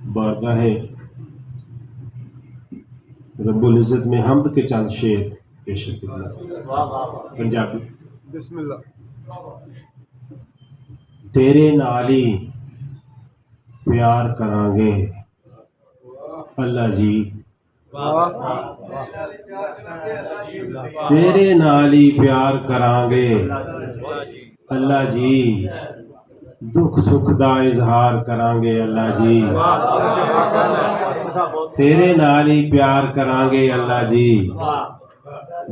बारगाह रब्बुल इज़्ज़त में हम्द के चंद शेर पेश पंजाबी। बिस्मिल्लाह। तेरे नाल ही प्यार करांगे अल्लाह जी, तेरे नाल ही प्यार करांगे अल्लाह जी, दुख सुख दा इजहार करांगे अल्लाह जी, तेरे नाल ही प्यार करांगे अल्लाह जी,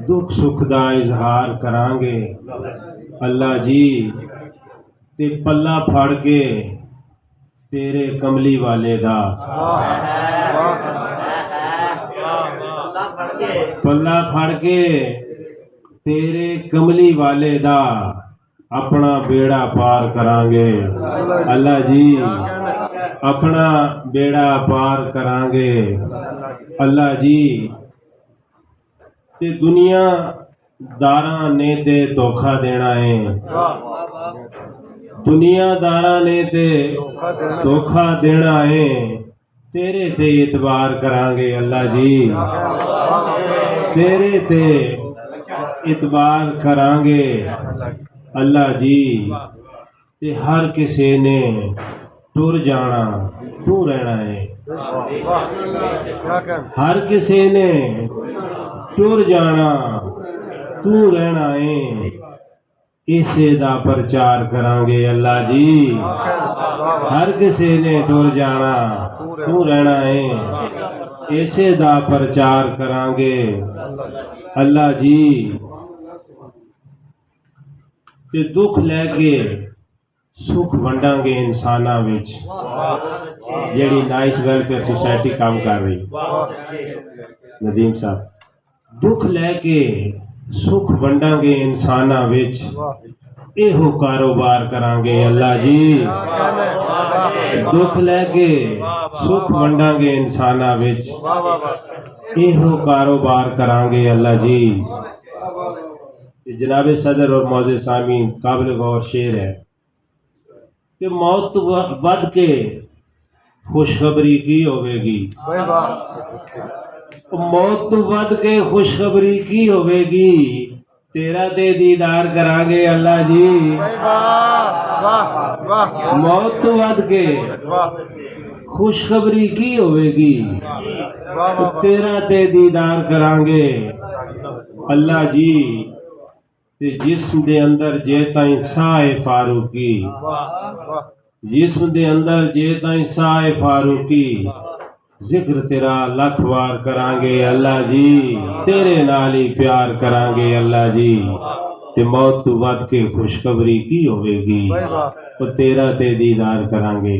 दुख सुख दा इजहार करांगे अल्लाह जी, ते पल्ला फड़ के तेरे कमली वाले दा, पल्ला फड़ के तेरे कमली वाले दा अपना बेड़ा पार करांगे अल्लाह जी, अपना बेड़ा पार करांगे अल्लाह जी। ते दुनिया दारा ने ते धोखा देना है, दुनियादारा ने ते धोखा देना है, तेरे ते इतबार करांगे अल्लाह जी, तेरे ते इतबार करांगे अल्लाह जी। ते हर किसी ने टुर जाना तू रहना है, हर किसी ने टुर जाना तू रहना है, इसे दा प्रचार करांगे अल्लाह जी, हर किसी ने टुर जाना तू रहना है, इसे दा प्रचार करांगे अल्लाह जी। ते दुख लैके सुख वंडांगे इंसाना विच, जेड़ी नाइस वेलफेयर सोसाइटी काम कर रही नदीम साहब, दुख लैके सुख वंडांगे इंसाना विच, एहो कारोबार करांगे अल्लाह जी, दुख लैके सुख वंडांगे इंसाना विच, एहो कारोबार करांगे अल्लाह जी। जनाब सदर और मौज़े सामीन काबिल गौर शेर है कि मौत तो बद के खुशखबरी की होवेगी, मौत तो बद के खुशखबरी की होवेगी, तेरा ते दीदार करांगे अल्लाह जी, मौत तो बद के खुशखबरी की होवेगी, तेरा ते दीदार करांगे अल्लाह जी। ते जिस्म दे अंदर जे ताईं साह फारूकी, जिस्म दे अंदर जे ताईं साह फारूकी, जिक्र तेरा लख बार करांगे अल्लाह जी, तेरे नाल ही प्यार करांगे अल्लाह जी। ते मौत तो वध के खुशखबरी की होवेगी, तो तेरा ते दीदार करांगे।